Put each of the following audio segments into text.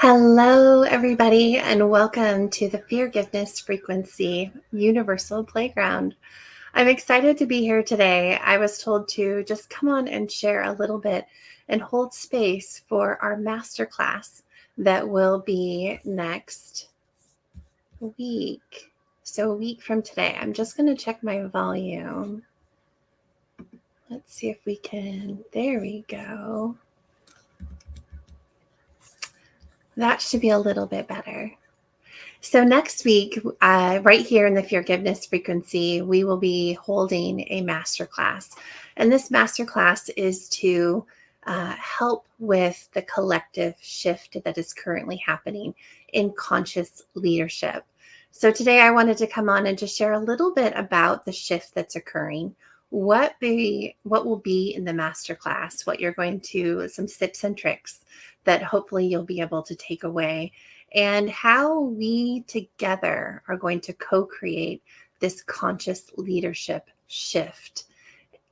Hello, everybody, and welcome to the Forgiveness Frequency Universal Playground. I'm excited to be here today. I was told to just come on and share a little bit and hold space for our masterclass that will be next week. So, a week from today. I'm just going to check my volume. Let's see if we can. There we go. That should be a little bit better. So next week, right here in the Forgiveness Frequency, we will be holding a masterclass. And this masterclass is to help with the collective shift that is currently happening in conscious leadership. So today I wanted to come on and just share a little bit about the shift that's occurring, what will be in the masterclass, what you're going to, some tips and tricks that hopefully you'll be able to take away, and how we together are going to co-create this conscious leadership shift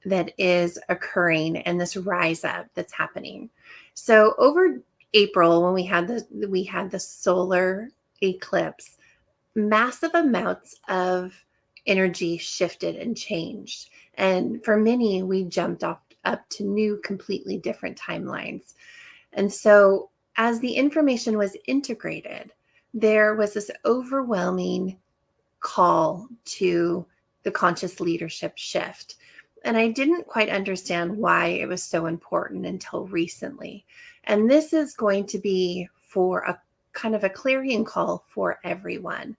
that is occurring and this rise up that's happening. So over April, when we had the solar eclipse, massive amounts of energy shifted and changed. And for many, we jumped up to new, completely different timelines. And so as the information was integrated, there was this overwhelming call to the conscious leadership shift. And I didn't quite understand why it was so important until recently. And this is going to be for a kind of a clarion call for everyone.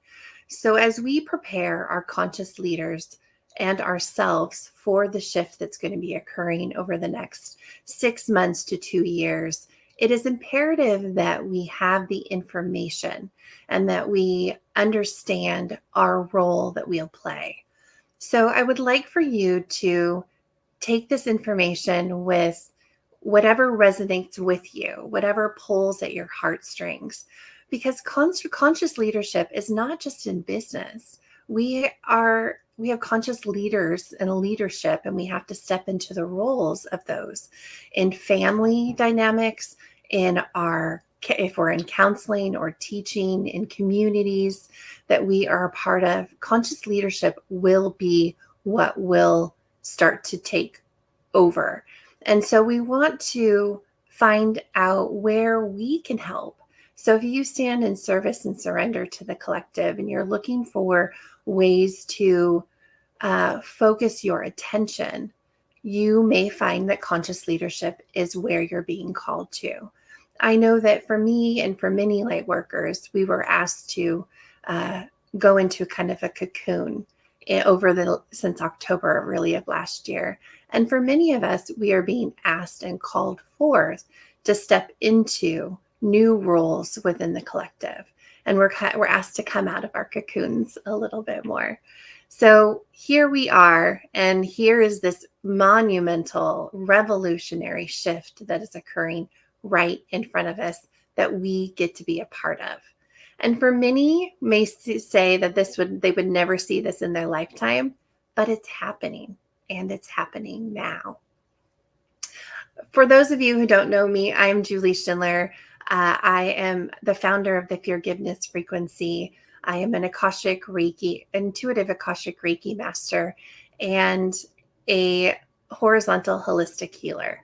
So as we prepare our conscious leaders and ourselves for the shift that's going to be occurring over the next 6 months to 2 years, it is imperative that we have the information and that we understand our role that we'll play. So I would like for you to take this information with whatever resonates with you, whatever pulls at your heartstrings, because conscious leadership is not just in business. We have conscious leaders and a leadership, and we have to step into the roles of those in family dynamics, if we're in counseling or teaching in communities that we are a part of. Conscious leadership will be what will start to take over. And so we want to find out where we can help. So if you stand in service and surrender to the collective and you're looking for ways to focus your attention, you may find that conscious leadership is where you're being called to. I know that for me and for many light workers, we were asked to go into kind of a cocoon since October really of last year. And for many of us, we are being asked and called forth to step into new roles within the collective. And we're asked to come out of our cocoons a little bit more. So here we are, and here is this monumental, revolutionary shift that is occurring right in front of us that we get to be a part of. And for many may say that they would never see this in their lifetime, but it's happening, and it's happening now. For those of you who don't know me, I'm Julie Schindler. I am the founder of the Forgiveness Frequency. I am an intuitive Akashic Reiki master, and a horizontal holistic healer.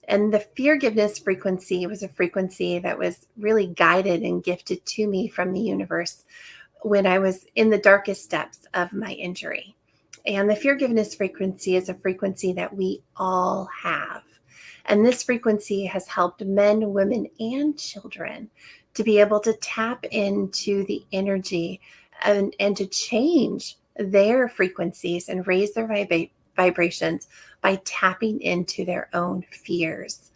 And the Forgiveness Frequency was a frequency that was really guided and gifted to me from the universe when I was in the darkest depths of my injury. And the Forgiveness Frequency is a frequency that we all have. And this frequency has helped men, women, and children to be able to tap into the energy and to change their frequencies and raise their vibrations by tapping into their own fears.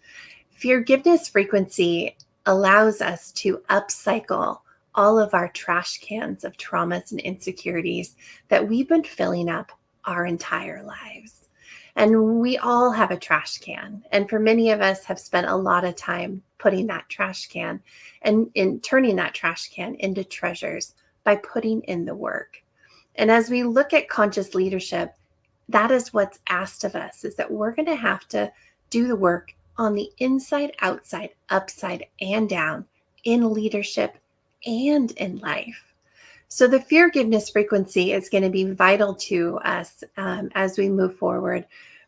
Forgiveness frequency allows us to upcycle all of our trash cans of traumas and insecurities that we've been filling up our entire lives. And we all have a trash can. And for many of us have spent a lot of time putting that trash can and in turning that trash can into treasures by putting in the work. And as we look at conscious leadership, that is what's asked of us, is that we're going to have to do the work on the inside, outside, upside, and down in leadership and in life. So the forgiveness frequency is going to be vital to us as we move forward,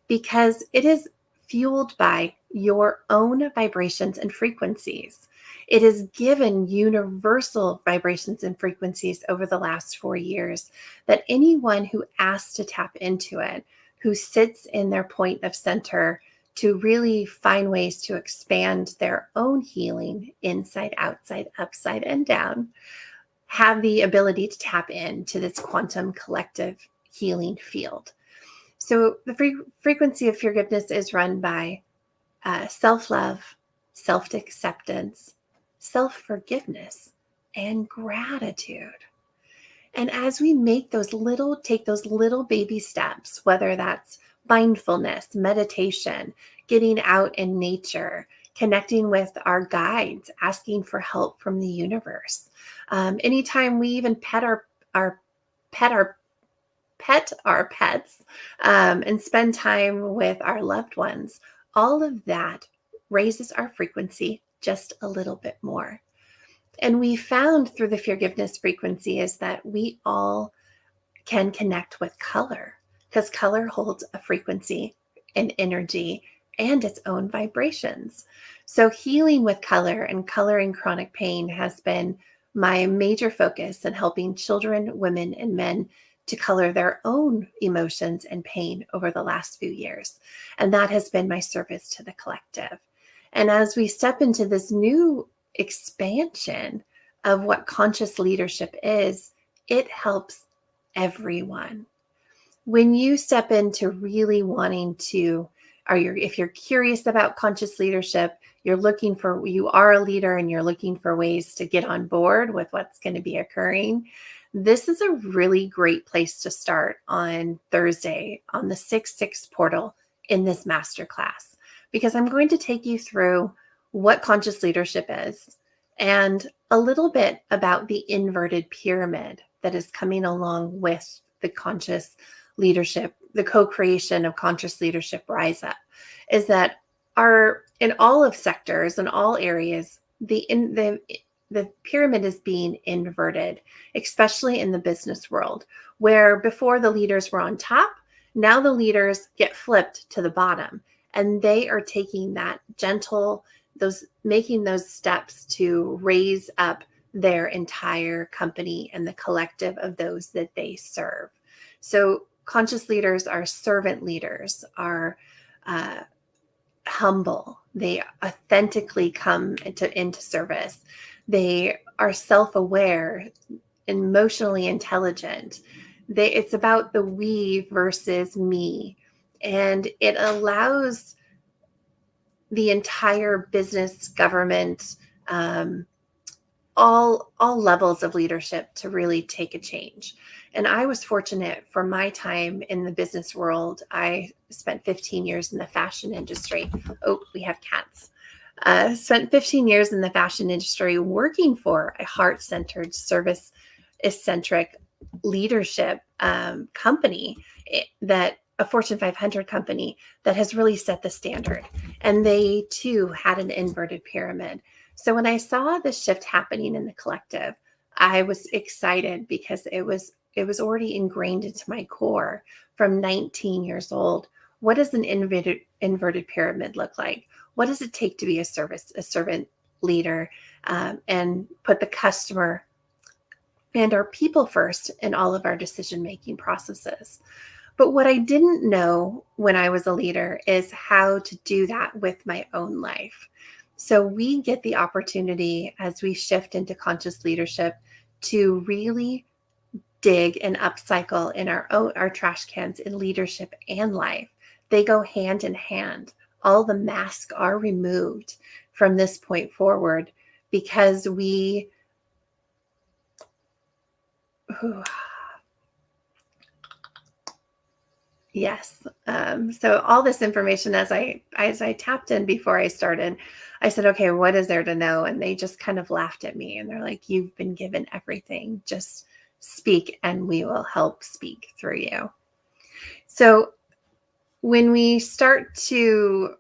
because it is fueled by your own vibrations and frequencies. It is given universal vibrations and frequencies over the last 4 years that anyone who asks to tap into it, who sits in their point of center to really find ways to expand their own healing inside, outside, upside, and down, have the ability to tap into this quantum collective healing field. So the frequency of forgiveness is run by self-love, self-acceptance, self-forgiveness, and gratitude. And as we take those little baby steps, whether that's mindfulness, meditation, getting out in nature, connecting with our guides, asking for help from the universe. Anytime we even pet our pets and spend time with our loved ones, all of that raises our frequency just a little bit more. And we found through the forgiveness frequency is that we all can connect with color, because color holds a frequency and energy and its own vibrations. So healing with color and coloring chronic pain has been my major focus in helping children, women, and men to color their own emotions and pain over the last few years. And that has been my service to the collective. And as we step into this new expansion of what conscious leadership is, it helps everyone. When you step into really wanting to, if you're curious about conscious leadership, you are a leader and you're looking for ways to get on board with what's going to be occurring, this is a really great place to start on Thursday on the 6/6 portal in this masterclass, because I'm going to take you through what conscious leadership is and a little bit about the inverted pyramid that is coming along with the conscious leadership, the co-creation of conscious leadership rise up, is that in all of sectors and all areas, the pyramid is being inverted, especially in the business world, where before the leaders were on top, now the leaders get flipped to the bottom, and they are taking that making those steps to raise up their entire company and the collective of those that they serve. So conscious leaders are servant leaders, are humble. They authentically come into service. They are self-aware, emotionally intelligent. It's about the we versus me. And it allows the entire business, government, all levels of leadership to really take a change. And I was fortunate for my time in the business world. I spent 15 years in the fashion industry. Oh, we have cats. Spent 15 years in the fashion industry working for a heart-centered, service-eccentric leadership company, a Fortune 500 company that has really set the standard. And they too had an inverted pyramid. So when I saw this shift happening in the collective, I was excited because it was already ingrained into my core from 19 years old. What does an inverted pyramid look like? What does it take to be a servant leader, and put the customer and our people first in all of our decision-making processes? But what I didn't know when I was a leader is how to do that with my own life. So we get the opportunity as we shift into conscious leadership to really dig and upcycle in our trash cans in leadership and life. They go hand in hand. All the masks are removed from this point forward because Yes. So all this information, as I tapped in before I started, I said, okay, what is there to know? And they just kind of laughed at me and they're like, you've been given everything. Just speak and we will help speak through you. So when we start to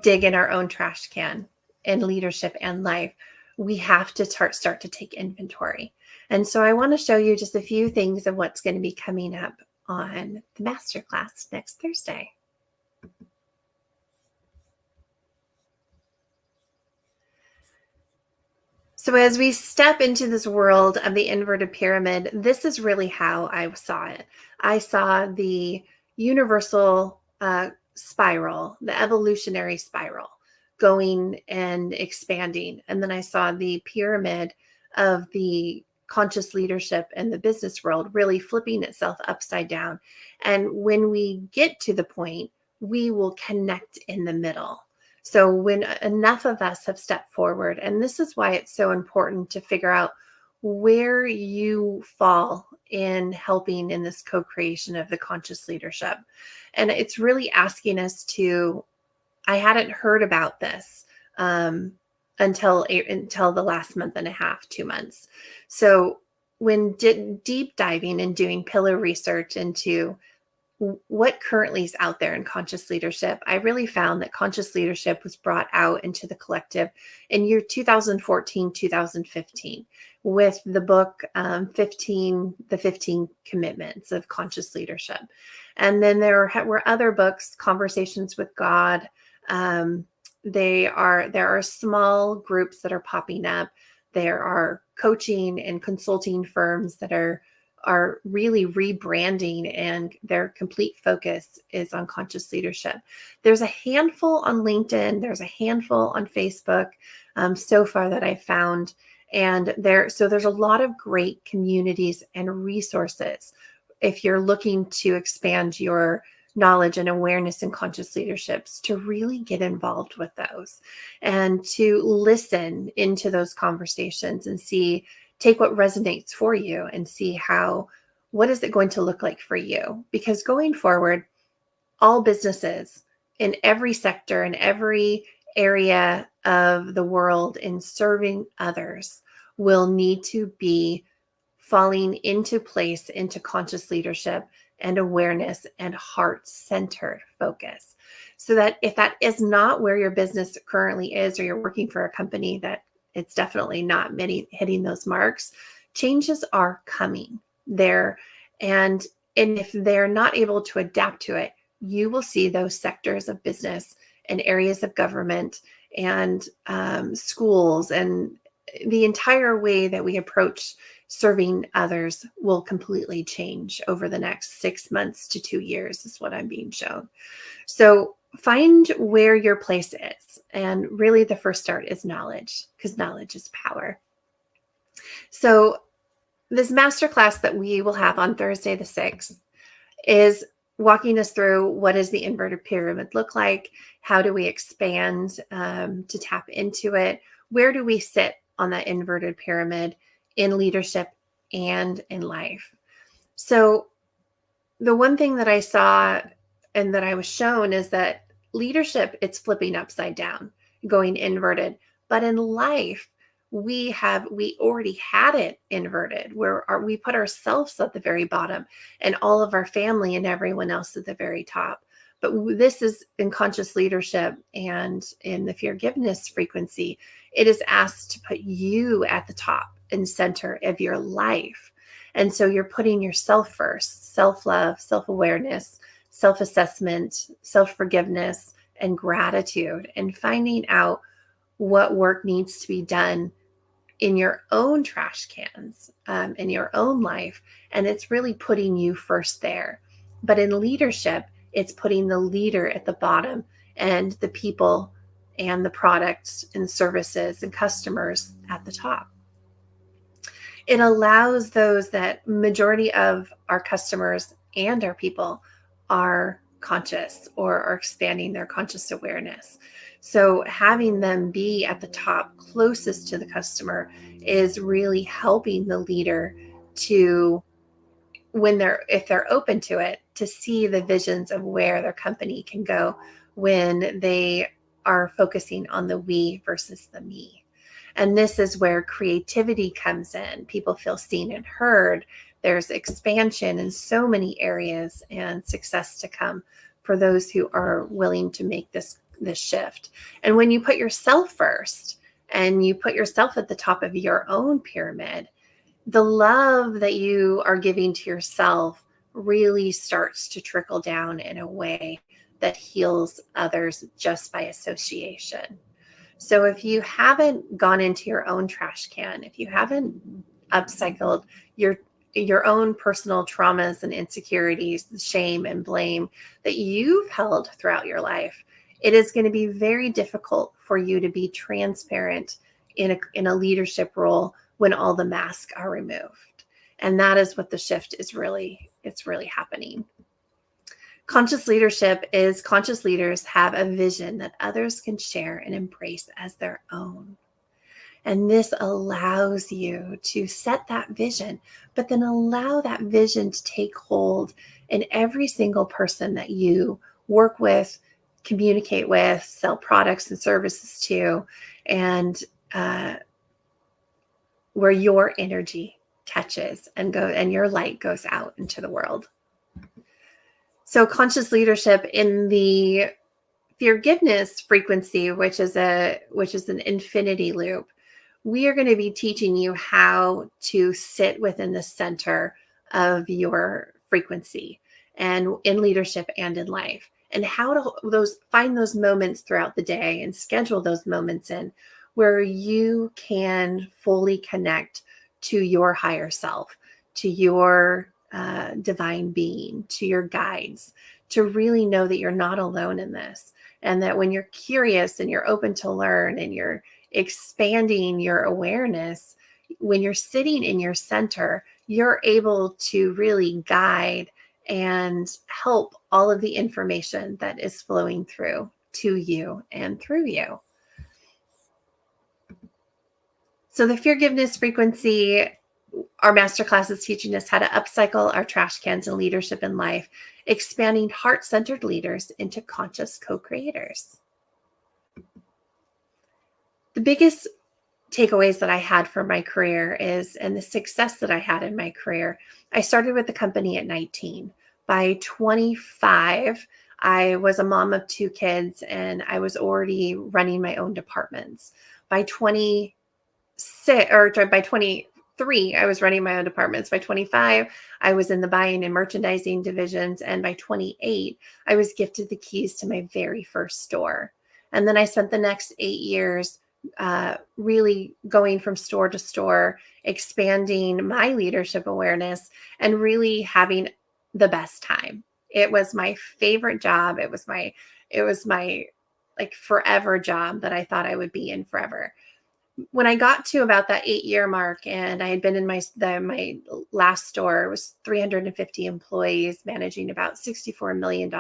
dig in our own trash can in leadership and life, we have to start to take inventory. And so I want to show you just a few things of what's going to be coming up on the masterclass next Thursday. So as we step into this world of the inverted pyramid, this is really how I saw it. I saw the universal spiral, the evolutionary spiral going and expanding. And then I saw the pyramid of the conscious leadership and the business world really flipping itself upside down. And when we get to the point, we will connect in the middle. So when enough of us have stepped forward, and this is why it's so important to figure out where you fall in helping in this co-creation of the conscious leadership. And it's really asking us to, I hadn't heard about this until the last month and a half, 2 months. So when deep diving and doing pillow research into what currently is out there in conscious leadership, I really found that conscious leadership was brought out into the collective in year 2014, 2015 with the book 15 Commitments of Conscious Leadership. And then there were other books, Conversations with God. There are small groups that are popping up. There are coaching and consulting firms that are really rebranding, and their complete focus is on conscious leadership. There's a handful on LinkedIn. There's a handful on Facebook so far that I found. And there's a lot of great communities and resources if you're looking to expand your knowledge and awareness in conscious leaderships, to really get involved with those and to listen into those conversations and take what resonates for you and see what is it going to look like for you? Because going forward, all businesses in every sector, in every area of the world in serving others will need to be falling into place into conscious leadership and awareness and heart-centered focus. So that if that is not where your business currently is, or you're working for a company that it's definitely not hitting those marks, changes are coming there. And if they're not able to adapt to it, you will see those sectors of business and areas of government and schools, and the entire way that we approach serving others will completely change over the next 6 months to 2 years, is what I'm being shown. So find where your place is. And really the first start is knowledge, because knowledge is power. So this masterclass that we will have on Thursday the 6th is walking us through what does the inverted pyramid look like? How do we expand to tap into it? Where do we sit on that inverted pyramid in leadership and in life? So the one thing that I saw and that I was shown is that leadership, it's flipping upside down, going inverted. But in life, we already had it inverted, where we put ourselves at the very bottom and all of our family and everyone else at the very top. But this is in conscious leadership and in the forgiveness frequency, it is asked to put you at the top and center of your life. And so you're putting yourself first: self-love, self-awareness, self-assessment, self-forgiveness, and gratitude, and finding out what work needs to be done in your own trash cans, in your own life. And it's really putting you first there. But in leadership, it's putting the leader at the bottom and the people and the products and services and customers at the top. It allows those that majority of our customers and our people are conscious or are expanding their conscious awareness. So having them be at the top, closest to the customer, is really helping the leader to, if they're open to it, to see the visions of where their company can go when they are focusing on the we versus the me. And this is where creativity comes in. People feel seen and heard. There's expansion in so many areas and success to come for those who are willing to make this shift. And when you put yourself first, and you put yourself at the top of your own pyramid, the love that you are giving to yourself really starts to trickle down in a way that heals others just by association. So if you haven't gone into your own trash can, if you haven't upcycled your own personal traumas and insecurities, shame and blame that you've held throughout your life, it is going to be very difficult for you to be transparent in a leadership role when all the masks are removed. And that is what the shift is really, it's really happening. Conscious leadership is conscious leaders have a vision that others can share and embrace as their own. And this allows you to set that vision, but then allow that vision to take hold in every single person that you work with, communicate with, sell products and services to, and where your energy touches and your light goes out into the world. So conscious leadership in the forgiveness frequency, which is an infinity loop, we are going to be teaching you how to sit within the center of your frequency and in leadership and in life, and how to find those moments throughout the day and schedule those moments in where you can fully connect to your higher self, to your divine being, to your guides, to really know that you're not alone in this. And that when you're curious and you're open to learn and you're expanding your awareness, when you're sitting in your center, you're able to really guide and help all of the information that is flowing through to you and through you. So the forgiveness frequency, our masterclass is teaching us how to upcycle our trash cans in leadership and life, expanding heart-centered leaders into conscious co-creators. The biggest takeaways that I had from my career and the success that I had in my career, I started with the company at 19. By 25, I was a mom of 2 kids and I was already running my own departments. By 23, I was running my own departments. By 25, I was in the buying and merchandising divisions. And by 28, I was gifted the keys to my very first store. And then I spent the next 8 years really going from store to store, expanding my leadership awareness and really having the best time. It was my favorite job. It was my like forever job that I thought I would be in forever. When I got to about that 8-year mark and I had been in my last store, it was 350 employees managing about $64 million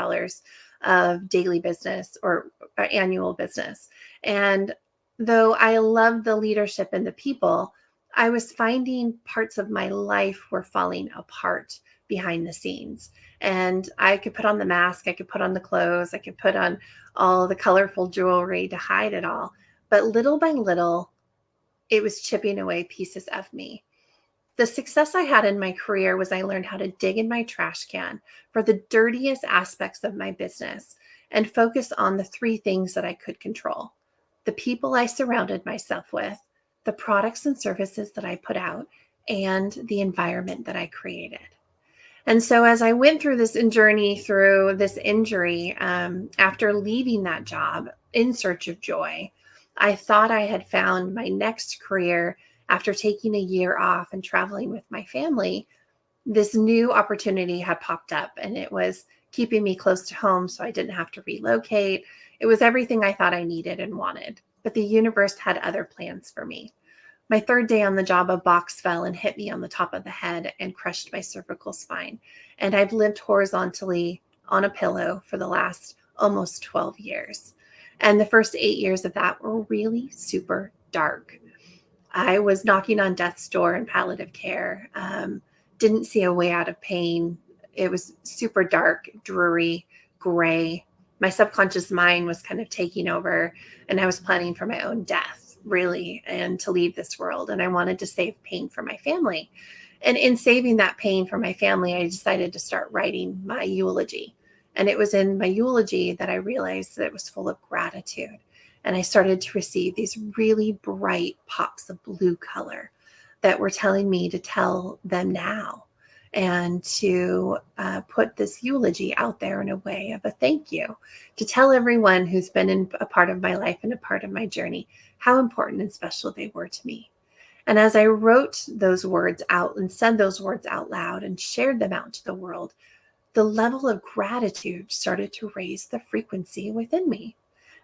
of daily business or annual business. And though I loved the leadership and the people, I was finding parts of my life were falling apart behind the scenes. And I could put on the mask, I could put on the clothes, I could put on all the colorful jewelry to hide it all. But little by little, it was chipping away pieces of me. The success I had in my career was I learned how to dig in my trash can for the dirtiest aspects of my business and focus on the 3 things that I could control: the people I surrounded myself with, the products and services that I put out, and the environment that I created. And so as I went through this journey through this injury, after leaving that job in search of joy, I thought I had found my next career after taking a year off and traveling with my family. This new opportunity had popped up and it was keeping me close to home so I didn't have to relocate. It was everything I thought I needed and wanted, but the universe had other plans for me. My 3rd day on the job, a box fell and hit me on the top of the head and crushed my cervical spine. And I've lived horizontally on a pillow for the last almost 12 years. And the first 8 years of that were really super dark. I was knocking on death's door in palliative care, didn't see a way out of pain. It was super dark, dreary, gray. My subconscious mind was kind of taking over, and I was planning for my own death, really, and to leave this world. And I wanted to save pain for my family. And in saving that pain for my family, I decided to start writing my eulogy. And it was in my eulogy that I realized that it was full of gratitude. And I started to receive these really bright pops of blue color that were telling me to tell them now and to put this eulogy out there in a way of a thank you, to tell everyone who's been a part of my life and a part of my journey how important and special they were to me. And as I wrote those words out and said those words out loud and shared them out to the world, the level of gratitude started to raise the frequency within me.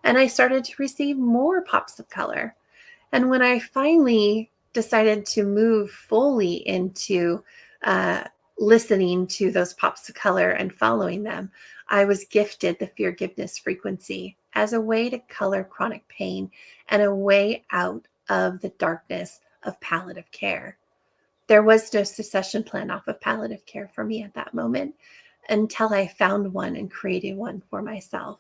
And I started to receive more pops of color. And when I finally decided to move fully into listening to those pops of color and following them, I was gifted the forgiveness frequency as a way to color chronic pain and a way out of the darkness of palliative care. There was no succession plan off of palliative care for me at that moment until I found one and created one for myself.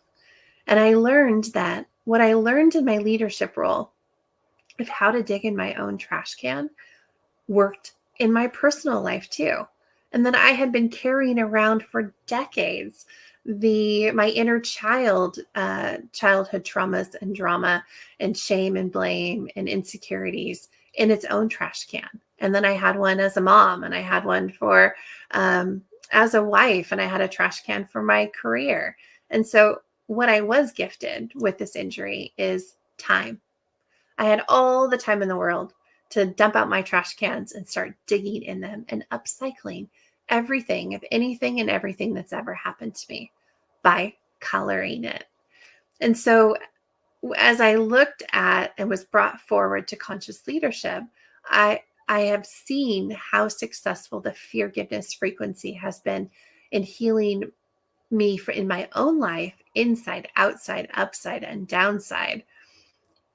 And I learned that what I learned in my leadership role of how to dig in my own trash can worked in my personal life too. And that I had been carrying around for decades my inner child, childhood traumas and drama and shame and blame and insecurities in its own trash can. And then I had one as a mom, and I had one for as a wife, and I had a trash can for my career. And so what I was gifted with this injury is time. I had all the time in the world to dump out my trash cans and start digging in them and upcycling everything of anything and everything that's ever happened to me by coloring it. And so as I looked at and was brought forward to conscious leadership, I have seen how successful the forgiveness frequency has been in healing me in my own life, inside, outside, upside, and downside.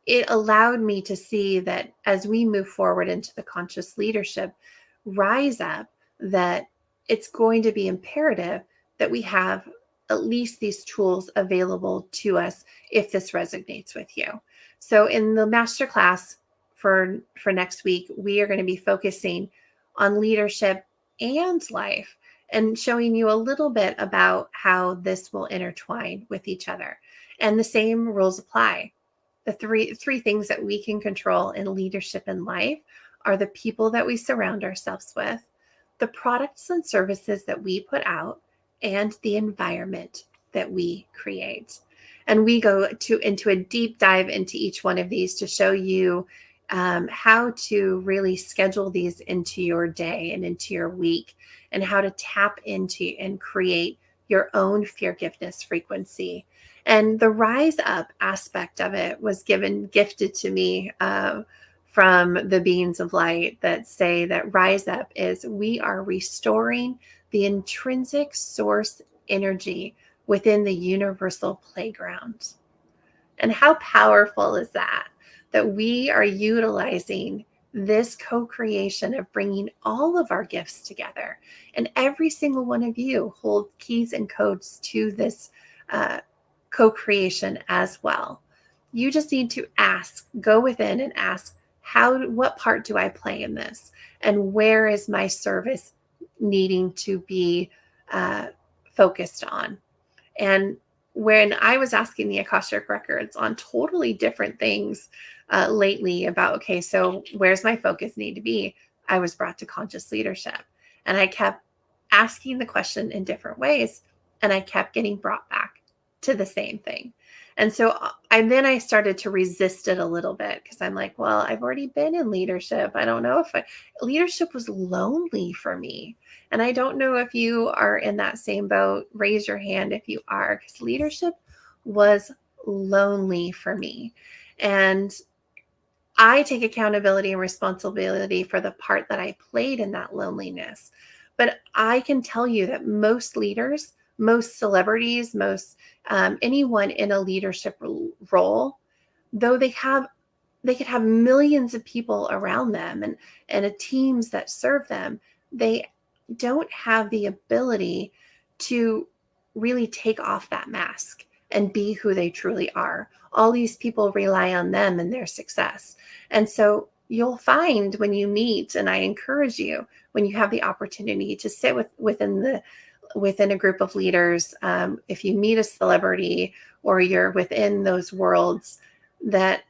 It allowed me to see that as we move forward into the conscious leadership rise up, that it's going to be imperative that we have at least these tools available to us if this resonates with you. So in the masterclass for next week, we are going to be focusing on leadership and life and showing you a little bit about how this will intertwine with each other. And the same rules apply. The three things that we can control in leadership and life are the people that we surround ourselves with, the products and services that we put out, and the environment that we create. And we go into a deep dive into each one of these to show you how to really schedule these into your day and into your week, and how to tap into and create your own forgiveness frequency. And the rise up aspect of it was gifted to me from the beings of light that say that rise up is we are restoring the intrinsic source energy within the universal playground. And how powerful is that? That we are utilizing this co-creation of bringing all of our gifts together. And every single one of you hold keys and codes to this co-creation as well. You just need to go within and ask, what part do I play in this? And where is my service needing to be focused on? And when I was asking the Akashic Records on totally different things lately about, okay, so where's my focus need to be? I was brought to conscious leadership. And I kept asking the question in different ways, and I kept getting brought back to the same thing. And so I started to resist it a little bit because I'm like, well, I've already been in leadership. I don't know if leadership was lonely for me. And I don't know if you are in that same boat. Raise your hand if you are, because leadership was lonely for me. And I take accountability and responsibility for the part that I played in that loneliness. But I can tell you that most leaders, most celebrities, most anyone in a leadership role, though they could have millions of people around them and teams that serve them, they don't have the ability to really take off that mask and be who they truly are. All these people rely on them and their success. And so you'll find when you meet, and I encourage you, when you have the opportunity to sit within a group of leaders, if you meet a celebrity or you're within those worlds, that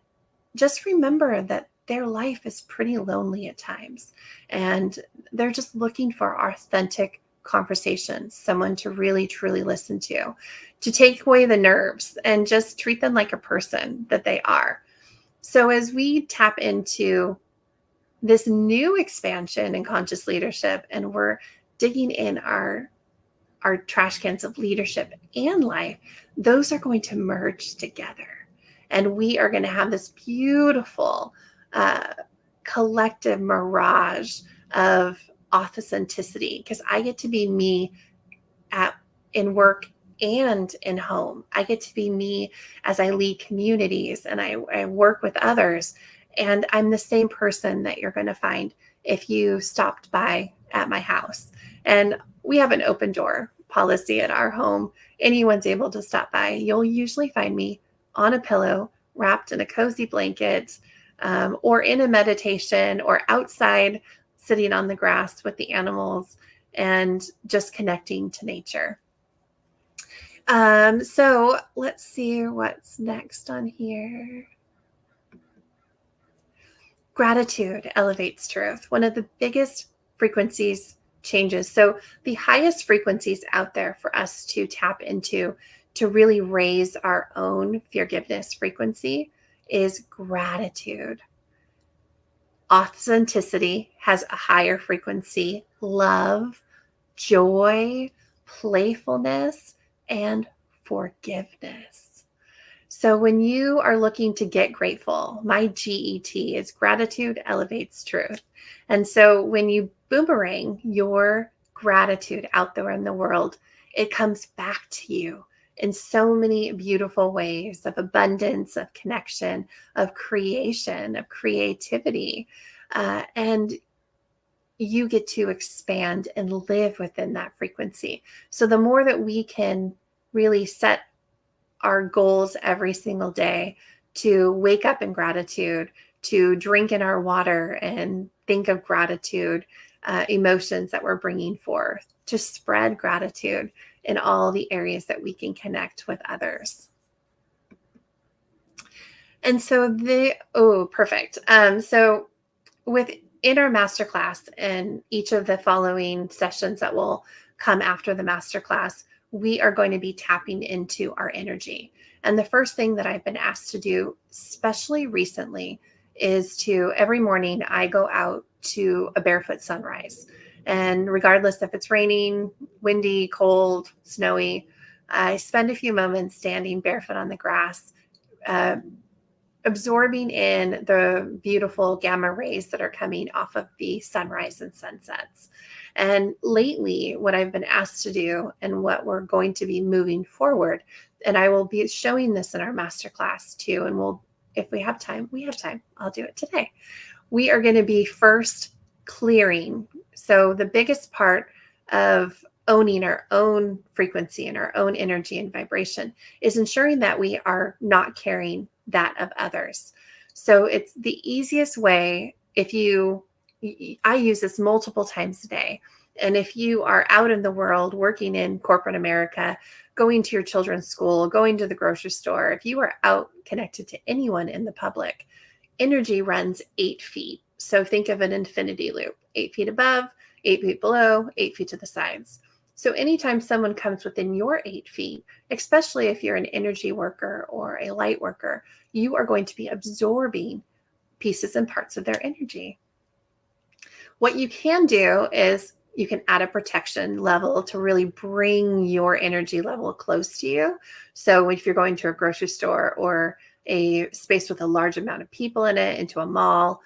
just remember that their life is pretty lonely at times, and they're just looking for authentic conversations, someone to really truly listen to take away the nerves and just treat them like a person that they are. So as we tap into this new expansion in conscious leadership, and we're digging in our trash cans of leadership and life, those are going to merge together. And we are going to have this beautiful collective mirage of authenticity, because I get to be me in work and in home. I get to be me as I lead communities and I work with others. And I'm the same person that you're going to find if you stopped by at my house. And we have an open door policy at our home. Anyone's able to stop by. You'll usually find me on a pillow, wrapped in a cozy blanket, or in a meditation, or outside sitting on the grass with the animals and just connecting to nature. So let's see what's next on here. Gratitude elevates truth. One of the biggest frequencies changes. So the highest frequencies out there for us to tap into to really raise our own forgiveness frequency is gratitude. Authenticity has a higher frequency. Love, joy, playfulness, and forgiveness. So when you are looking to get grateful, my GET is gratitude elevates truth. And so when you boomerang your gratitude out there in the world, it comes back to you in so many beautiful ways of abundance, of connection, of creation, of creativity. And you get to expand and live within that frequency. So the more that we can really set our goals every single day to wake up in gratitude, to drink in our water and think of gratitude, emotions that we're bringing forth, to spread gratitude in all the areas that we can connect with others. And so perfect. So within our masterclass and each of the following sessions that will come after the masterclass, we are going to be tapping into our energy. And the first thing that I've been asked to do, especially recently, is to every morning I go out to a barefoot sunrise. And regardless if it's raining, windy, cold, snowy, I spend a few moments standing barefoot on the grass, absorbing in the beautiful gamma rays that are coming off of the sunrise and sunsets. And lately, what I've been asked to do and what we're going to be moving forward, and I will be showing this in our masterclass too, and if we have time, I'll do it today. We are going to be first clearing. So the biggest part of owning our own frequency and our own energy and vibration is ensuring that we are not carrying that of others. So it's the easiest way. I use this multiple times a day. And if you are out in the world working in corporate America, going to your children's school, going to the grocery store, if you are out connected to anyone in the public, energy runs 8 feet. So think of an infinity loop, 8 feet above, 8 feet below, 8 feet to the sides. So anytime someone comes within your 8 feet, especially if you're an energy worker or a light worker, you are going to be absorbing pieces and parts of their energy. What you can do is you can add a protection level to really bring your energy level close to you. So if you're going to a grocery store or a space with a large amount of people in it, into a mall,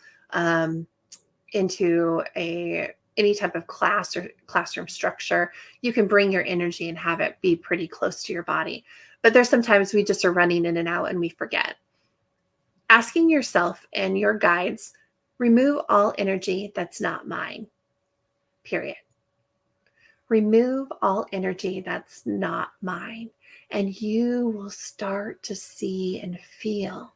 into any type of class or classroom structure, you can bring your energy and have it be pretty close to your body. But there's sometimes we just are running in and out and we forget. Asking yourself and your guides, remove all energy that's not mine, period. Remove all energy that's not mine, and you will start to see and feel,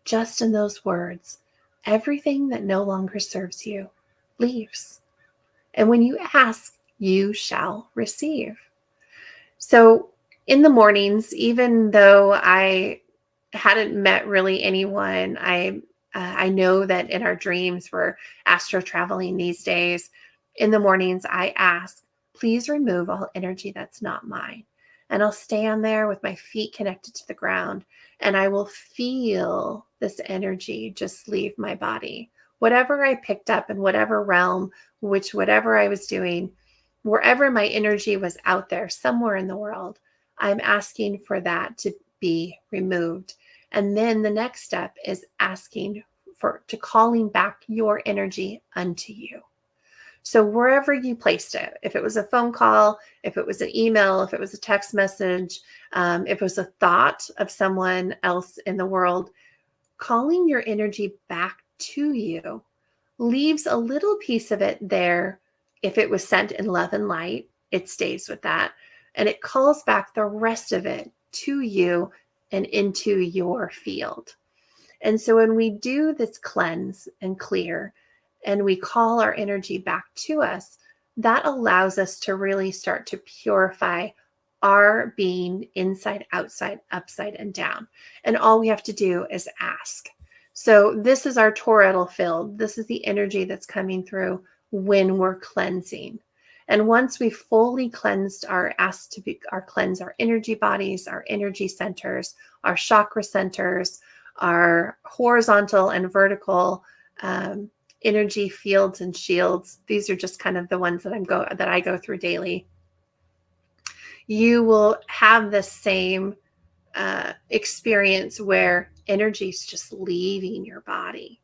just in those words, everything that no longer serves you leaves. And when you ask, you shall receive. So in the mornings, even though I hadn't met really anyone. I know that in our dreams we're astro traveling these days. In the mornings, I ask, please remove all energy that's not mine. And I'll stand there with my feet connected to the ground, and I will feel this energy just leave my body. Whatever I picked up in whatever realm, whatever I was doing, wherever my energy was out there, somewhere in the world, I'm asking for that to be removed. And then the next step is asking to calling back your energy unto you. So wherever you placed it, if it was a phone call, if it was an email, if it was a text message, if it was a thought of someone else in the world, calling your energy back to you leaves a little piece of it there. If it was sent in love and light, it stays with that. And it calls back the rest of it to you and into your field. And so when we do this cleanse and clear, and we call our energy back to us, that allows us to really start to purify our being inside, outside, upside, and down. And all we have to do is ask. So this is our toroidal field. This is the energy that's coming through when we're cleansing. And once we've fully cleansed cleanse our energy bodies, our energy centers, our chakra centers, our horizontal and vertical energy fields and shields. These are just kind of the ones that I go through daily. You will have the same experience where energy is just leaving your body,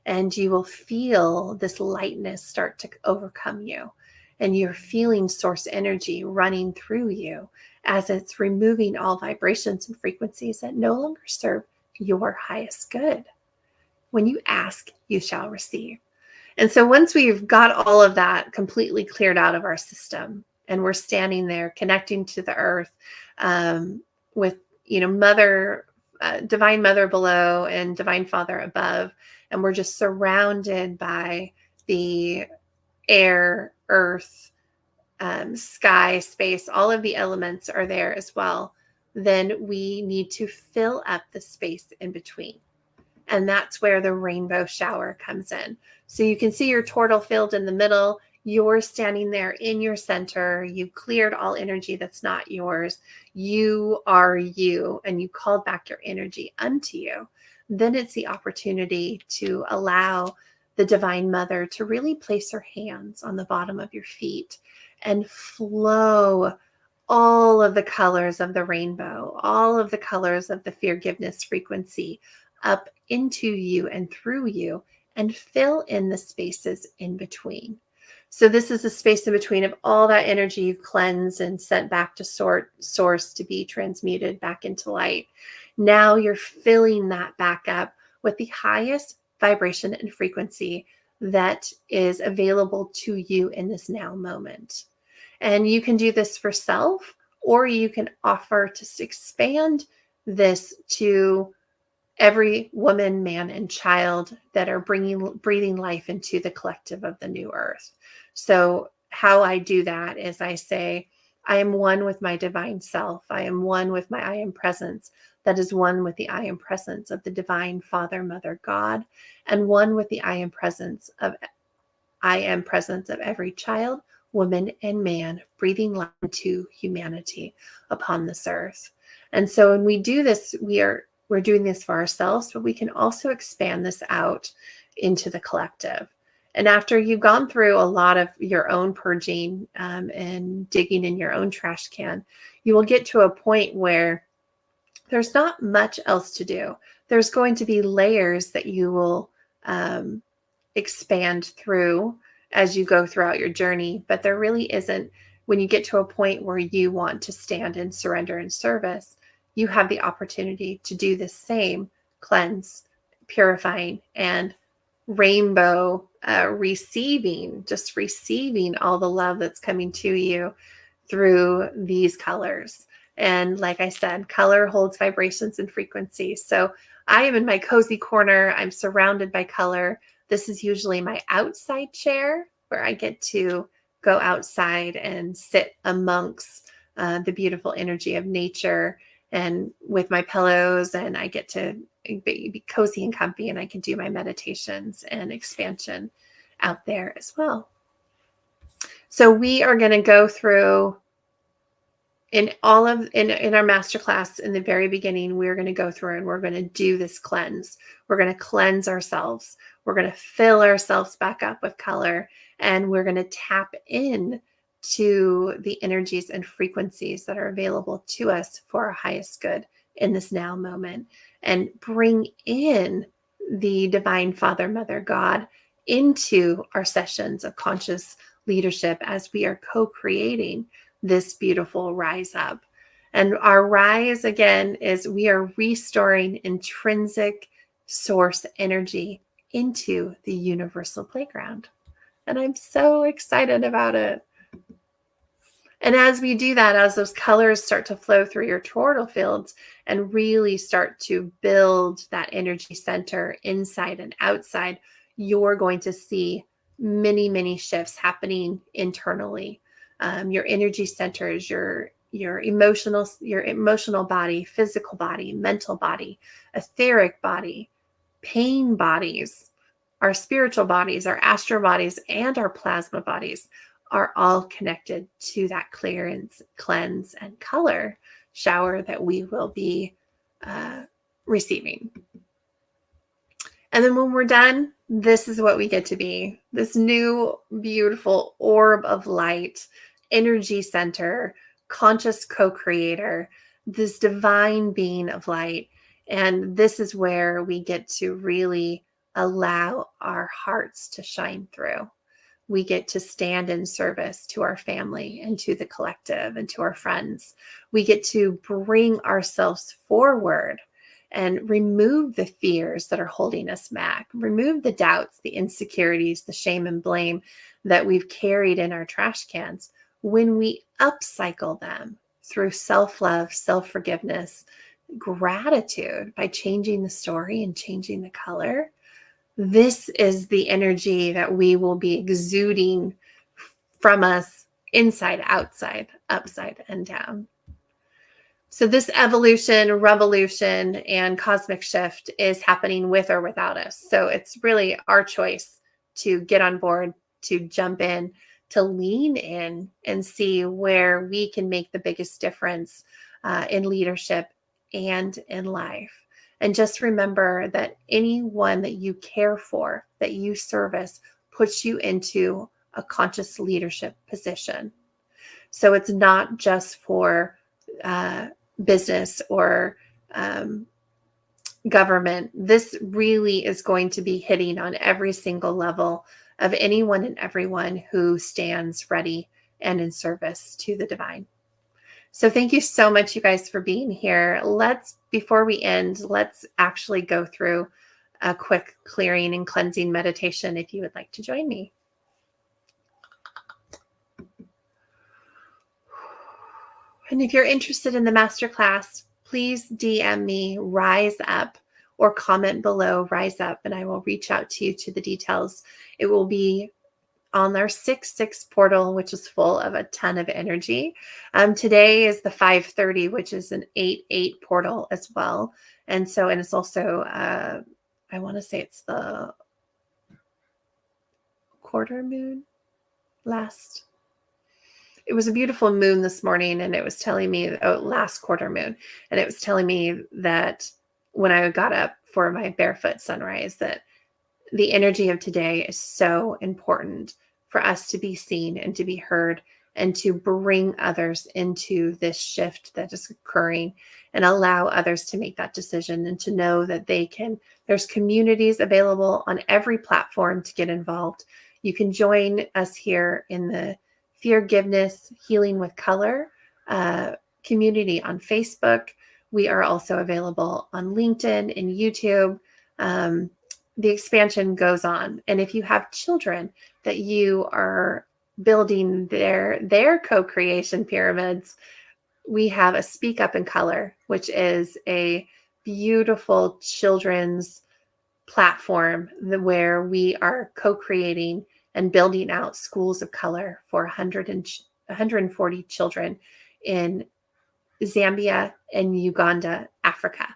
and you will feel this lightness start to overcome you, and you're feeling source energy running through you as it's removing all vibrations and frequencies that no longer serve your highest good. When you ask, you shall receive. And so once we've got all of that completely cleared out of our system, and we're standing there connecting to the earth with, Divine Mother below and Divine Father above, and we're just surrounded by the air, earth, sky, space, all of the elements are there as well, then we need to fill up the space in between. And that's where the rainbow shower comes in. So you can see your toroidal field in the middle. You're standing there in your center. You cleared all energy that's not yours. You are you, and you called back your energy unto you. Then it's the opportunity to allow the Divine Mother to really place her hands on the bottom of your feet and flow all of the colors of the rainbow, all of the colors of the forgiveness frequency up into you and through you, and fill in the spaces in between. So this is a space in between of all that energy you've cleansed and sent back to source to be transmuted back into light. Now you're filling that back up with the highest vibration and frequency that is available to you in this now moment. And you can do this for self, or you can offer to expand this to every woman, man, and child that are breathing life into the collective of the new earth. So how I do that is I say, I am one with my divine self. I am one with my I am presence. That is one with the I am presence of the divine Father, Mother, God, and one with the I am presence of every child, woman, and man breathing life into humanity upon this earth. And so when we do this, we're doing this for ourselves, but we can also expand this out into the collective. And after you've gone through a lot of your own purging and digging in your own trash can, you will get to a point where there's not much else to do. There's going to be layers that you will expand through as you go throughout your journey, but there really isn't. When you get to a point where you want to stand in surrender and service, you have the opportunity to do the same cleanse, purifying, and rainbow receiving all the love that's coming to you through these colors. And like I said, color holds vibrations and frequencies. So I am in my cozy corner. I'm surrounded by color. This is usually my outside chair where I get to go outside and sit amongst the beautiful energy of nature and with my pillows, and I get to be cozy and comfy, and I can do my meditations and expansion out there as well. So we are going to go through in our masterclass in the very beginning, we're going to go through and we're going to do this cleanse. We're going to cleanse ourselves. We're going to fill ourselves back up with color, and we're going to tap in to the energies and frequencies that are available to us for our highest good in this now moment, and bring in the divine Father, Mother, God into our sessions of conscious leadership as we are co-creating this beautiful rise up. And our rise, again, is we are restoring intrinsic source energy into the universal playground. And I'm so excited about it. And as we do that, as those colors start to flow through your toroidal fields and really start to build that energy center inside and outside, you're going to see many, many shifts happening internally. Your energy centers, your emotional body, physical body, mental body, etheric body, pain bodies, our spiritual bodies, our astral bodies, and our plasma bodies are all connected to that clearance, cleanse, and color shower that we will be receiving. And then when we're done, this is what we get to be. This new, beautiful orb of light, energy center, conscious co-creator, this divine being of light. And this is where we get to really allow our hearts to shine through. We get to stand in service to our family and to the collective and to our friends. We get to bring ourselves forward and remove the fears that are holding us back, remove the doubts, the insecurities, the shame and blame that we've carried in our trash cans. When we upcycle them through self-love, self-forgiveness, gratitude, by changing the story and changing the color, this is the energy that we will be exuding from us inside, outside, upside, and down. So this evolution, revolution, and cosmic shift is happening with or without us. So it's really our choice to get on board, to jump in, to lean in and see where we can make the biggest difference in leadership and in life. And just remember that anyone that you care for, that you service, puts you into a conscious leadership position. So it's not just for business or government. This really is going to be hitting on every single level of anyone and everyone who stands ready and in service to the divine. So thank you so much, you guys, for being here. Before we end, let's actually go through a quick clearing and cleansing meditation if you would like to join me. And if you're interested in the masterclass, please DM me Rise Up or comment below Rise Up, and I will reach out to you to the details. It will be on our 6/6 portal, which is full of a ton of energy. Today is the 5:30, which is an 8/8 portal as well. And it's also, I want to say it's the quarter moon it was a beautiful moon this morning, and it was telling me, last quarter moon. And it was telling me that when I got up for my barefoot sunrise, that the energy of today is so important for us to be seen and to be heard and to bring others into this shift that is occurring and allow others to make that decision and to know that there's communities available on every platform to get involved. You can join us here in the Forgiveness Healing with Color community on Facebook. We are also available on LinkedIn and YouTube. The expansion goes on. And if you have children that you are building their co-creation pyramids, we have a Speak Up in Color, which is a beautiful children's platform where we are co-creating and building out schools of color for 140 children in Zambia, and Uganda, Africa.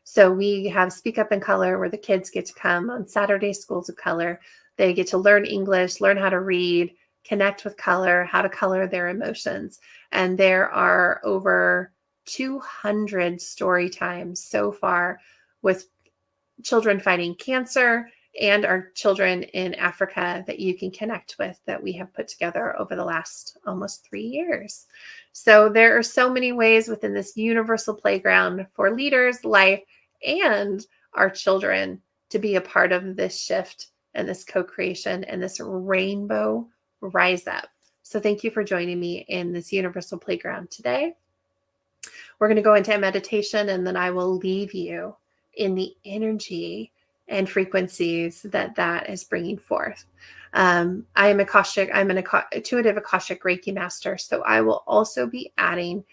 So we have Speak Up in Color, where the kids get to come on Saturday Schools of Color. They get to learn English, learn how to read, connect with color, how to color their emotions. And there are over 200 story times so far with children fighting cancer and our children in Africa that you can connect with, that we have put together over the last almost 3 years. So there are so many ways within this universal playground for leaders, life, and our children to be a part of this shift and this co-creation and this rainbow rise up. So thank you for joining me in this universal playground today. We're going to go into a meditation, and then I will leave you in the energy and frequencies that is bringing forth. I'm an intuitive Akashic Reiki master, so I will also be adding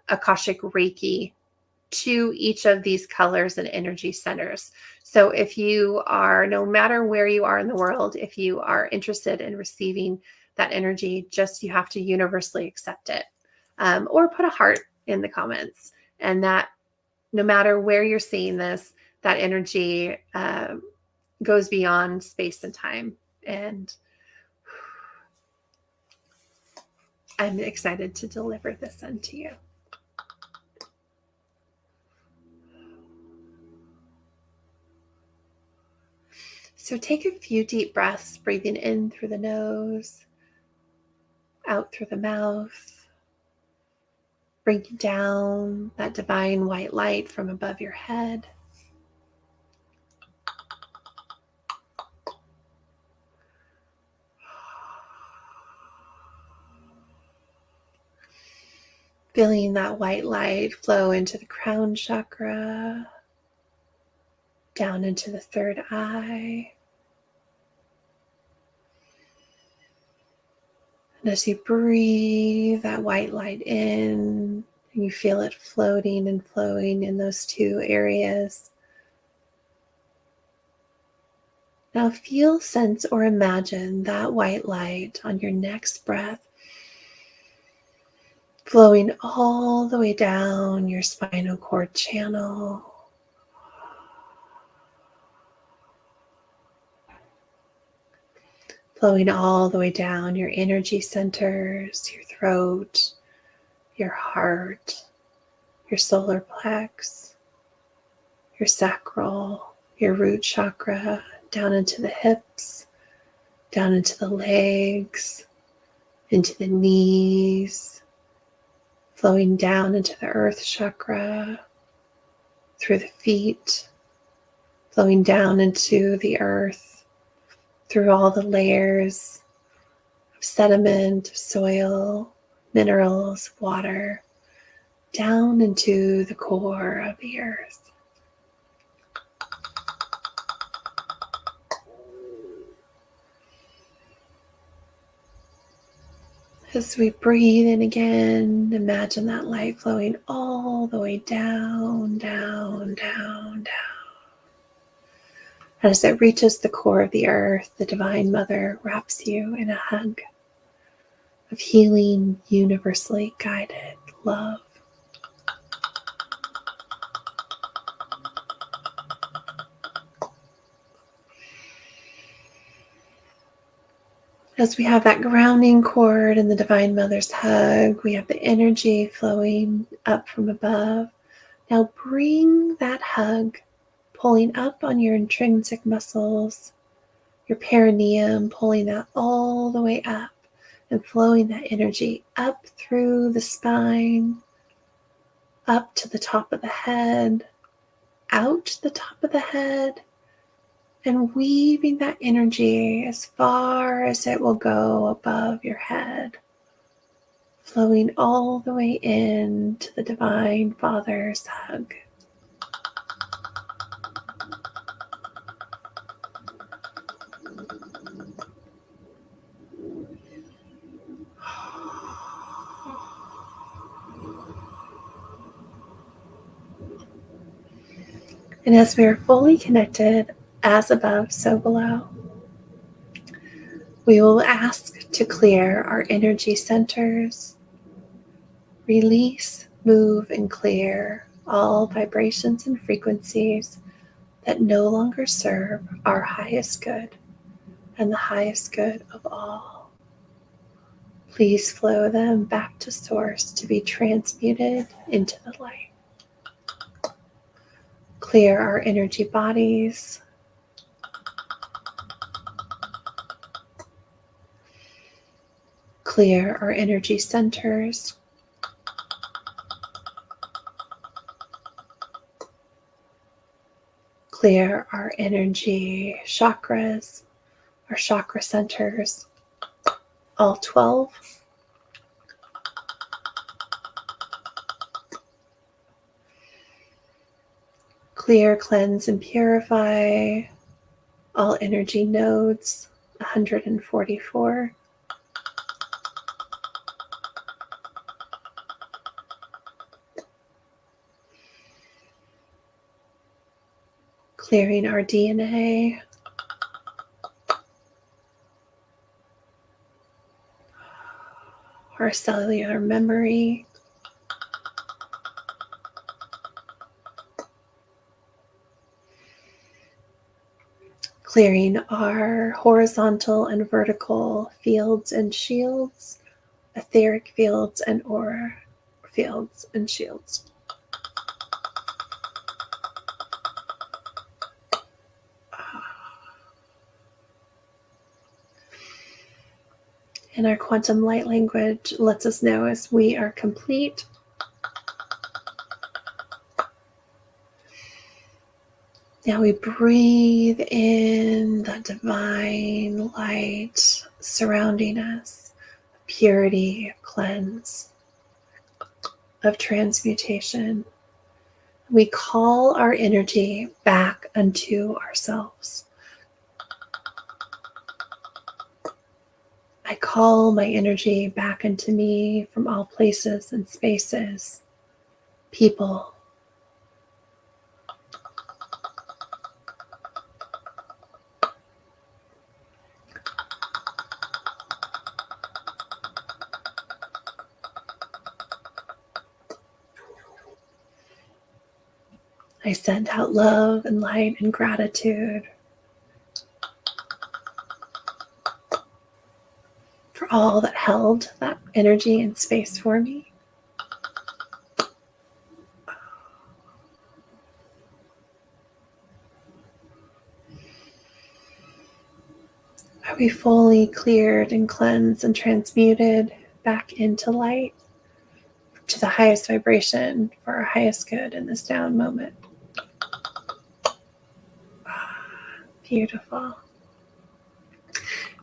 Akashic Reiki to each of these colors and energy centers. So if you are, no matter where you are in the world, if you are interested in receiving that energy, you have to universally accept it, or put a heart in the comments. And that no matter where you're seeing this, that energy goes beyond space and time. And I'm excited to deliver this unto you. So take a few deep breaths, breathing in through the nose, out through the mouth, bringing down that divine white light from above your head. Feeling that white light flow into the crown chakra, down into the third eye. And as you breathe that white light in, you feel it floating and flowing in those two areas. Now feel, sense, or imagine that white light on your next breath, flowing all the way down your spinal cord channel. Flowing all the way down your energy centers, your throat, your heart, your solar plex, your sacral, your root chakra, down into the hips, down into the legs, into the knees, flowing down into the earth chakra, through the feet, flowing down into the earth, through all the layers of sediment, soil, minerals, water, down into the core of the earth. As we breathe in again, imagine that light flowing all the way down, down, down, down. And as it reaches the core of the earth, the Divine Mother wraps you in a hug of healing, universally guided love. As we have that grounding cord in the Divine Mother's hug, we have the energy flowing up from above. Now bring that hug, pulling up on your intrinsic muscles, your perineum, pulling that all the way up and flowing that energy up through the spine, up to the top of the head, out the top of the head, and weaving that energy as far as it will go above your head, flowing all the way into the Divine Father's hug. And as we are fully connected, as above, so below, we will ask to clear our energy centers, release move and clear all vibrations and frequencies that no longer serve our highest good and the highest good of all. Please flow them back to Source to be transmuted into the light. Clear our energy bodies. Clear our energy centers. Clear our energy chakras, our chakra centers, all 12. Clear, cleanse, and purify all energy nodes, 144. Clearing our DNA. Our cellular memory. Clearing our horizontal and vertical fields and shields, etheric fields and aura fields and shields. And our quantum light language lets us know as we are complete. Now we breathe in the divine light surrounding us, purity, of cleanse, of transmutation. We call our energy back unto ourselves. I call my energy back into me from all places and spaces, people. I send out love and light and gratitude for all that held that energy and space for me. Are we fully cleared and cleansed and transmuted back into light, to the highest vibration for our highest good in this down moment? Beautiful.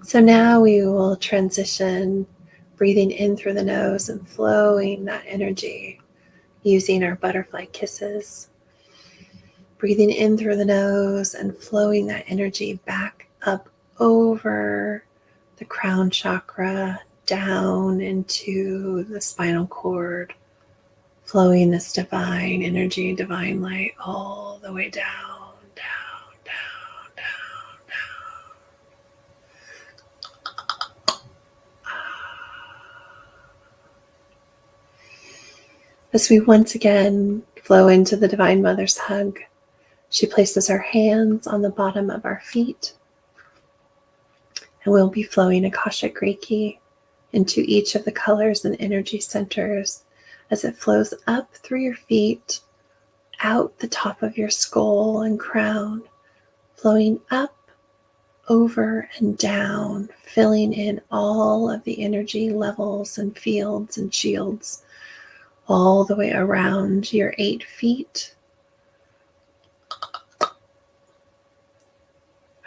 So now we will transition, breathing in through the nose and flowing that energy using our butterfly kisses. Breathing in through the nose and flowing that energy back up over the crown chakra, down into the spinal cord, flowing this divine energy, divine light all the way down, down, down, down, down. As we once again flow into the Divine Mother's hug, she places her hands on the bottom of our feet, and we'll be flowing Akashic Reiki into each of the colors and energy centers as it flows up through your feet, out the top of your skull and crown, flowing up, over, and down, filling in all of the energy levels and fields and shields all the way around your 8 feet.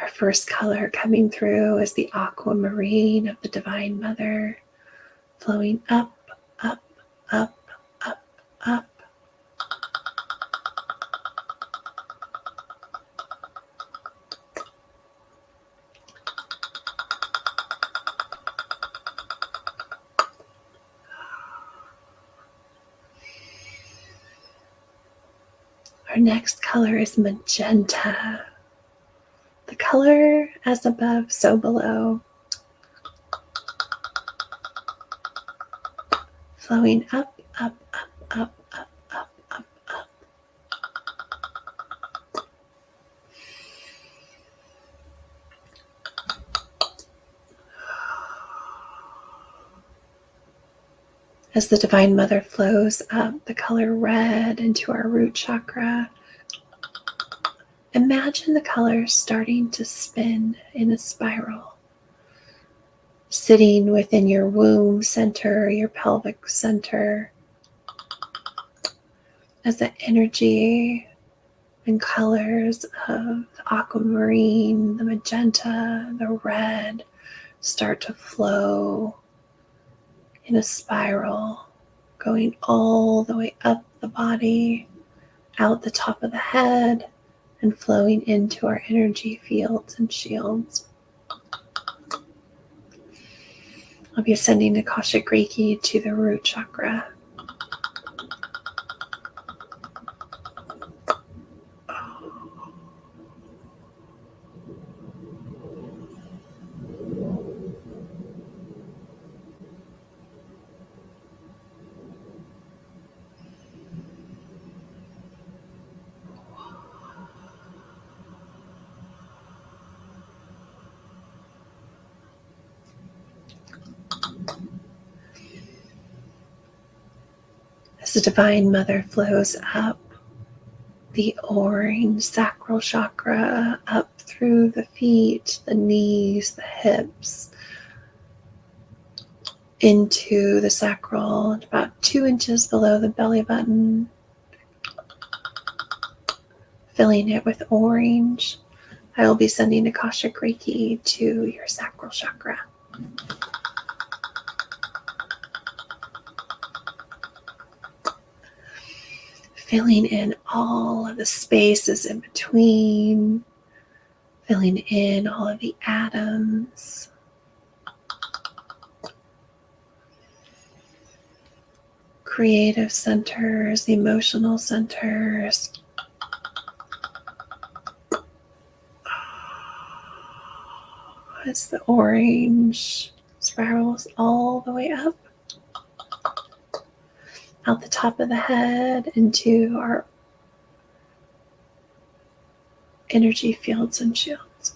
Our first color coming through is the aquamarine of the Divine Mother, flowing up, up, up, up, up. Our next color is magenta. The color as above, so below. Flowing up, up, up, up, As the Divine Mother flows up the color red into our root chakra, imagine the colors starting to spin in a spiral, sitting within your womb center, your pelvic center, as the energy and colors of the aquamarine, the magenta, the red start to flow in a spiral, going all the way up the body, out the top of the head, and flowing into our energy fields and shields. I'll be sending Akashic Reiki to the root chakra. As the Divine Mother flows up the orange sacral chakra, up through the feet, the knees, the hips, into the sacral, about 2 inches below the belly button, filling it with orange. I will be sending Akashic Reiki to your sacral chakra. Filling in all of the spaces in between, filling in all of the atoms. Creative centers, emotional centers. As the orange spirals all the way up, out the top of the head into our energy fields and shields.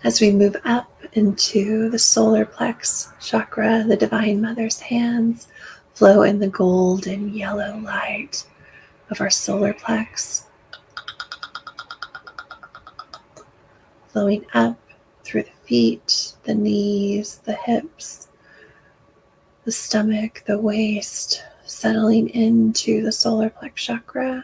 As we move up into the solar plex chakra, the Divine Mother's hands flow in the golden yellow light of our solar plex, flowing up through the feet, the knees, the hips, the stomach, the waist, settling into the solar plex chakra.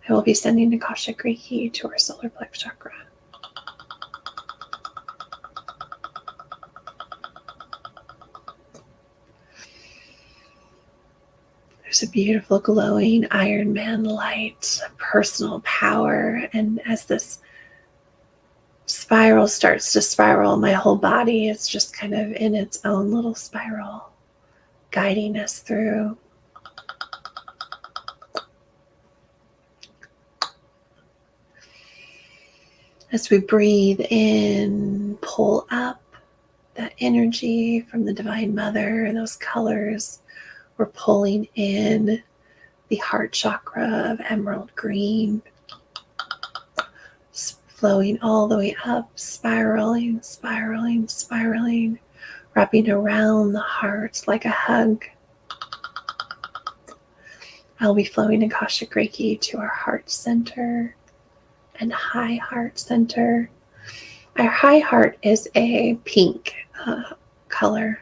I will be sending Akashic Reiki to our solar plex chakra. There's a beautiful glowing Iron Man light, personal power, and as this spiral starts to spiral, my whole body is just kind of in its own little spiral, guiding us through. As we breathe in, pull up that energy from the Divine Mother, those colors. We're pulling in the heart chakra of emerald green, flowing all the way up, spiraling, spiraling, spiraling, wrapping around the heart like a hug. I'll be flowing Akashic Reiki to our heart center and high heart center. Our high heart is a pink color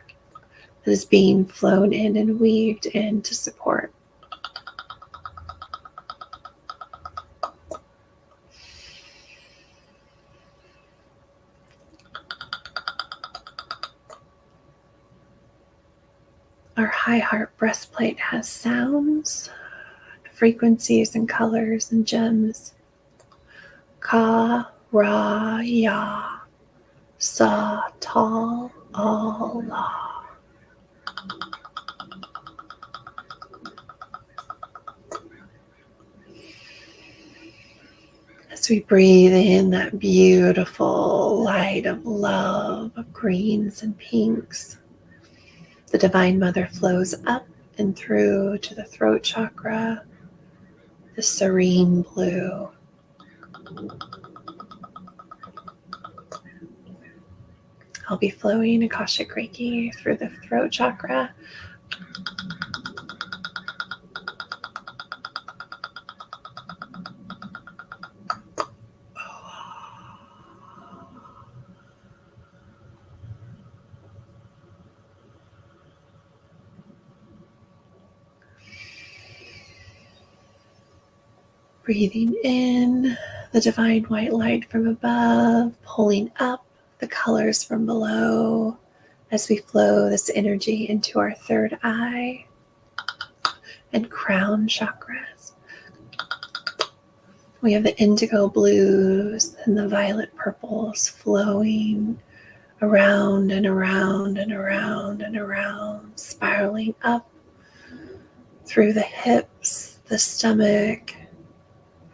that is being flown in and weaved in to support. Our high heart breastplate has sounds, frequencies, and colors and gems. Ka, Ra, Ya, Sa, Tal, Al, La. As we breathe in that beautiful light of love, of greens and pinks, the Divine Mother flows up and through to the throat chakra, the serene blue. I'll be flowing Akashic Reiki through the throat chakra. Breathing in the divine white light from above, pulling up the colors from below as we flow this energy into our third eye and crown chakras. We have the indigo blues and the violet purples flowing around and around and around and around, spiraling up through the hips, the stomach,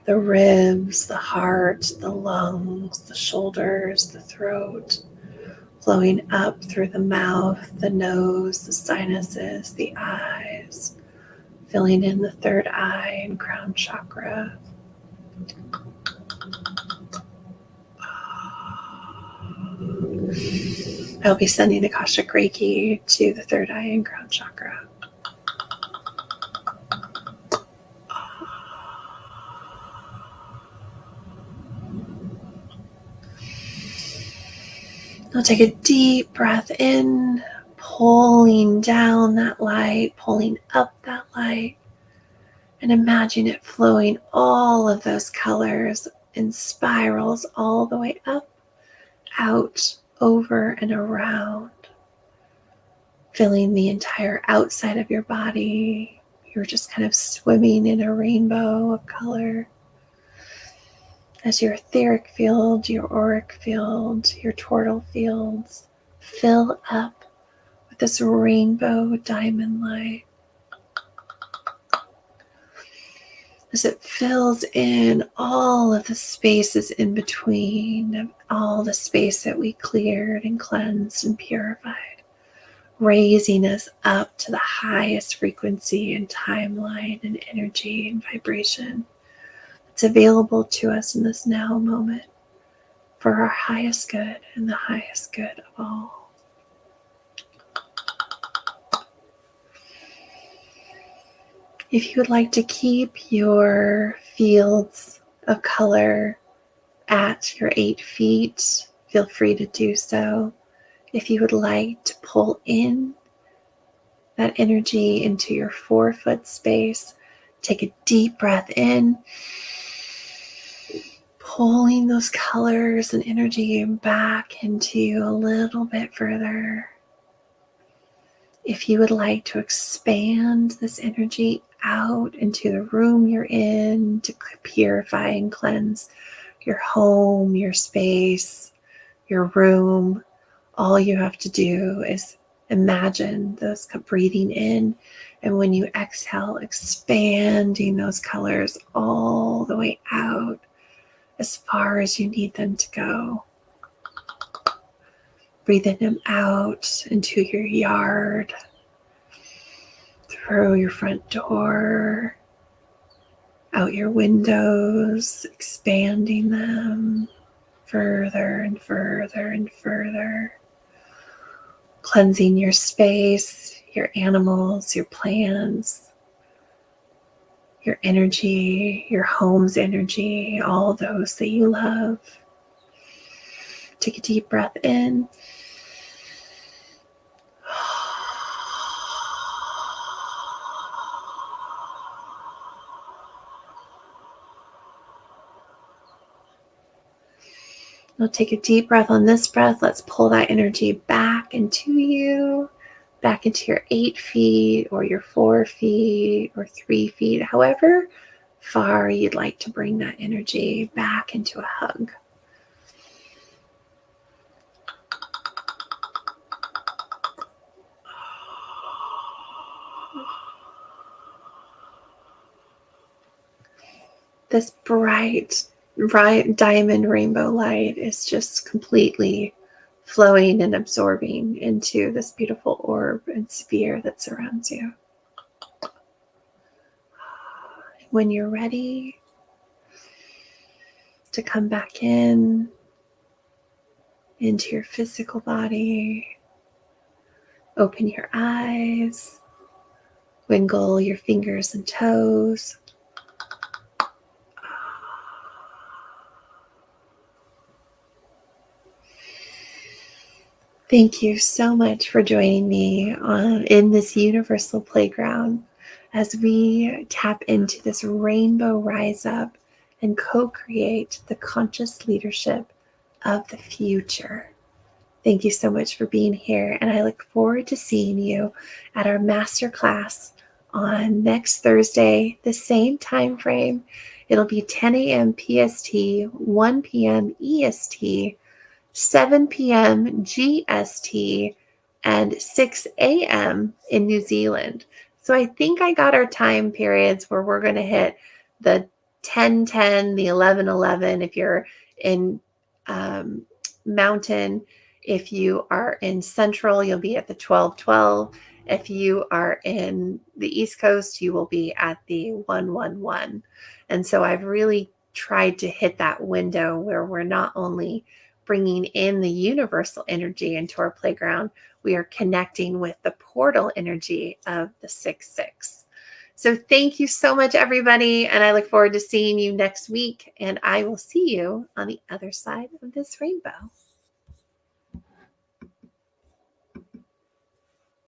the ribs, the heart, the lungs, the shoulders, the throat, flowing up through the mouth, the nose, the sinuses, the eyes, filling in the third eye and crown chakra. I'll be sending Akashic Reiki to the third eye and crown chakra. Now take a deep breath in, pulling down that light, pulling up that light, and imagine it flowing all of those colors in spirals all the way up, out, over, and around, filling the entire outside of your body. You're just kind of swimming in a rainbow of color. As your etheric field, your auric field, your tortal fields fill up with this rainbow diamond light. As it fills in all of the spaces in between, all the space that we cleared and cleansed and purified, raising us up to the highest frequency and timeline and energy and vibration. It's available to us in this now moment for our highest good and the highest good of all. If you would like to keep your fields of color at your 8 feet, feel free to do so. If you would like to pull in that energy into your 4-foot space, take a deep breath in, pulling those colors and energy back into you a little bit further. If you would like to expand this energy out into the room you're in to purify and cleanse your home, your space, your room, all you have to do is imagine those breathing in, and when you exhale, expanding those colors all the way out as far as you need them to go. Breathing them out into your yard, through your front door, out your windows, expanding them further and further and further, cleansing your space, your animals, your plants, your energy, your home's energy, all those that you love. Take a deep breath in. Now take a deep breath on this breath. Let's pull that energy back into you, back into your 8 feet or your 4 feet or 3 feet, however far you'd like to bring that energy back into a hug. This bright diamond rainbow light is just completely flowing and absorbing into this beautiful orb and sphere that surrounds you. When you're ready to come back in, into your physical body. Open your eyes. Wiggle your fingers and toes. Thank you so much for joining me in this universal playground as we tap into this rainbow rise up and co-create the conscious leadership of the future. Thank you so much for being here, and I look forward to seeing you at our masterclass on next Thursday, the same time frame. It'll be 10 a.m. PST, 1 p.m. EST, 7 p.m. GST, and 6 a.m. in New Zealand. So I think I got our time periods where we're going to hit the 10:10, the 11:11 if you're in Mountain. If you are in Central, you'll be at the 12:12. If you are in the East Coast, you will be at the 1:11. And so I've really tried to hit that window where we're not only bringing in the universal energy into our playground, we are connecting with the portal energy of the 6-6. So thank you so much, everybody. And I look forward to seeing you next week. And I will see you on the other side of this rainbow.